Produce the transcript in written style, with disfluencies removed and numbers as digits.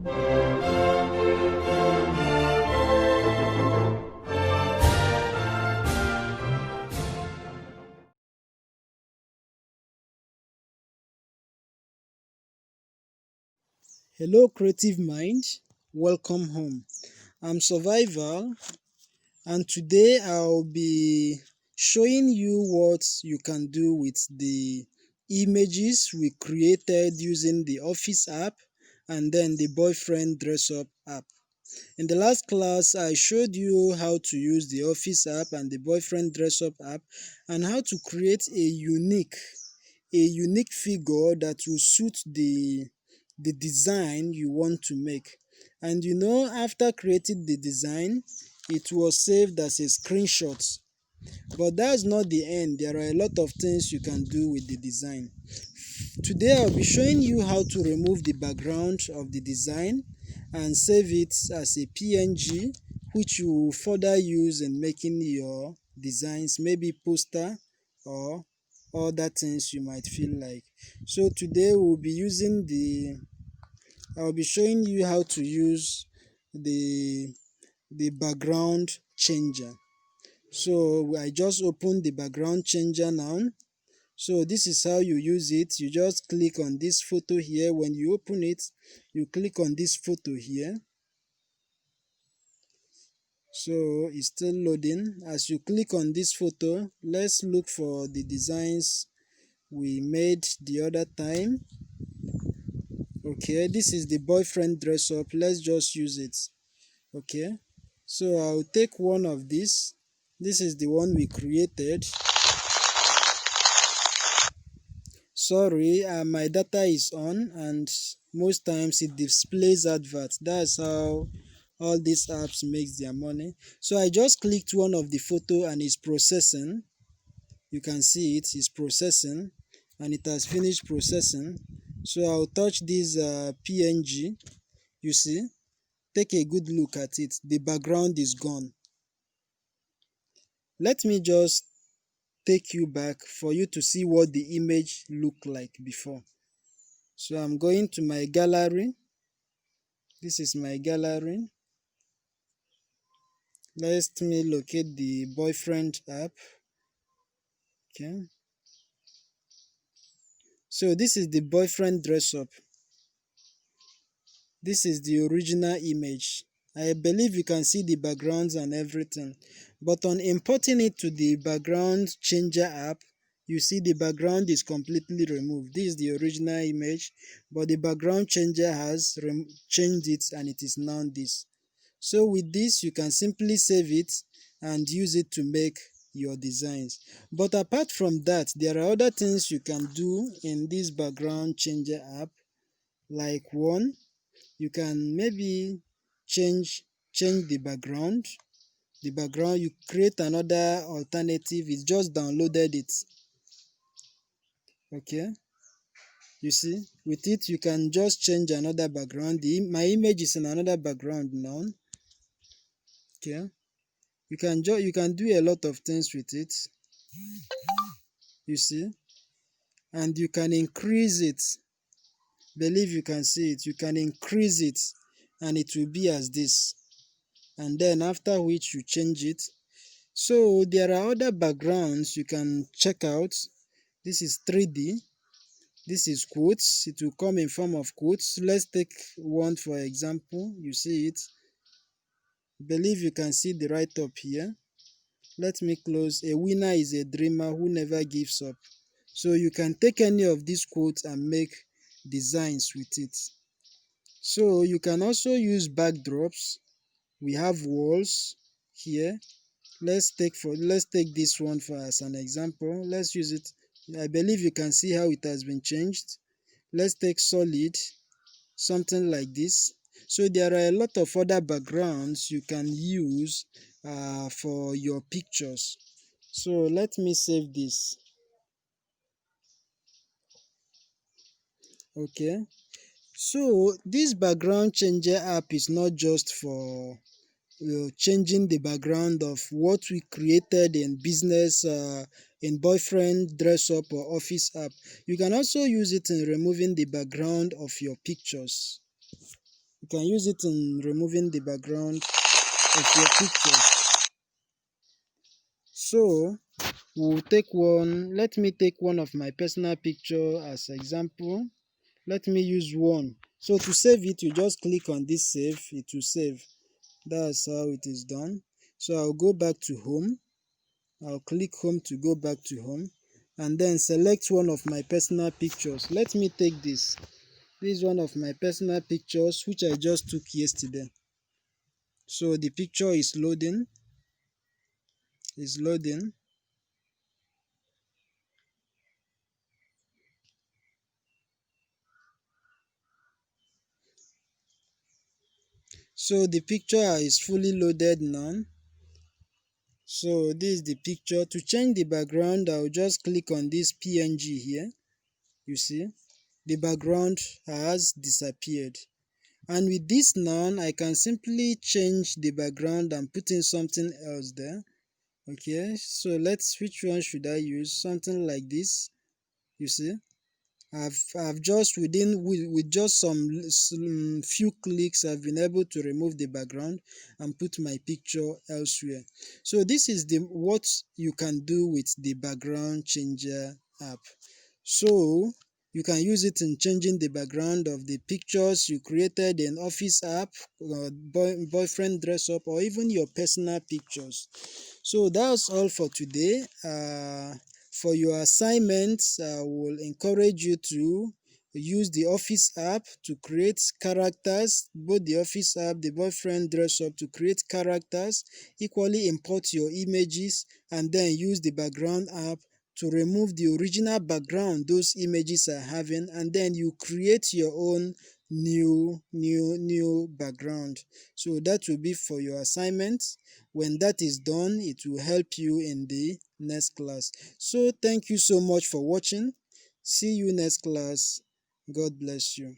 Hello creative mind, welcome home. I'm Survival and today I'll be showing you what you can do with the images we created using the Office app and then the Boyfriend Dress Up app. In the last class, I showed you how to use the Office app and the Boyfriend Dress Up app and how to create a unique figure that will suit the design you want to make. And after creating the design, it was saved as a screenshot. But that's not the end. There are a lot of things you can do with the design. Today I'll be showing you how to remove the background of the design and save it as a PNG, which you will further use in making your designs, maybe poster or other things you might feel like. So today I'll be showing you how to use the background changer. So I just opened the background changer now. So this is how you use it. You just click on this photo here. When you open it, you click on this photo here. So it's still loading. As you click on this photo, let's look for the designs we made the other time. Okay, this is the Boyfriend Dress Up. Let's just use it. Okay, so I'll take one of these. This is the one we created. Sorry, my data is on and most times it displays adverts. That's how all these apps makes their money. So I just clicked one of the photo and it's processing. You can see it's processing and it has finished processing. So I'll touch this PNG. You see, take a good look at it. The background is gone. Let me just take you back for you to see what the image looked like before. So I'm going to my gallery. This is my gallery. Let me locate the Boyfriend app. Okay. So this is the Boyfriend Dress Up. This is the original image. I believe you can see the backgrounds and everything. But on importing it to the background changer app, you see the background is completely removed. This is the original image, but the background changer has changed it and it is now this. So with this, you can simply save it and use it to make your designs. But apart from that, there are other things you can do in this background changer app. Like one, you can maybe change the background. The background, you create another alternative. It's just downloaded it. Okay, you see, with it you can just change another background. My image is in another background now. Okay, you can do a lot of things with it, you see, and you can increase it. Believe you can see it. You can increase it and it will be as this, and then after which you change it. So there are other backgrounds you can check out. This is 3D. This is quotes. It will come in form of quotes. Let's take one for example. You see it. Believe you can see the write up here. Let me close. A winner is a dreamer who never gives up. So you can take any of these quotes and make designs with it. So you can also use backdrops. We have walls here. Let's take this one for as an example. Let's use it. I believe you can see how it has been changed. Let's take solid, something like this. So there are a lot of other backgrounds you can use for your pictures. So let me save this. Okay, so this background changer app is not just for changing the background of what we created in business, in Boyfriend Dress Up or Office app. You can also use it in removing the background of your pictures. You can use it in removing the background of your pictures. So we'll take one. Let me take one of my personal picture as example. Let me use one. So to save it, you just click on this save. It will save. That's how it is done. So I'll go back to home. I'll click home to go back to home, and then select one of my personal pictures. Let me take this. This is one of my personal pictures which I just took yesterday. So the picture is loading. Is loading. So the picture is fully loaded now. So this is the picture. To change the background, I'll just click on this PNG here. You see, the background has disappeared. And with this now, I can simply change the background and put in something else there. Okay, so which one should I use? Something like this. You see, I've just with just some few clicks, I've been able to remove the background and put my picture elsewhere. So this is the what you can do with the background changer app. So you can use it in changing the background of the pictures you created in Office app, boyfriend dress up, or even your personal pictures. So that's all for today. For your assignments, I will encourage you to use the Office app to create characters, both the Office app, the boyfriend dress up, to create characters. Equally import your images and then use the background app to remove the original background those images are having, and then you create your own new background. So that will be for your assignment. When that is done, it will help you in the next class. So thank you so much for watching. See you next class. God bless you.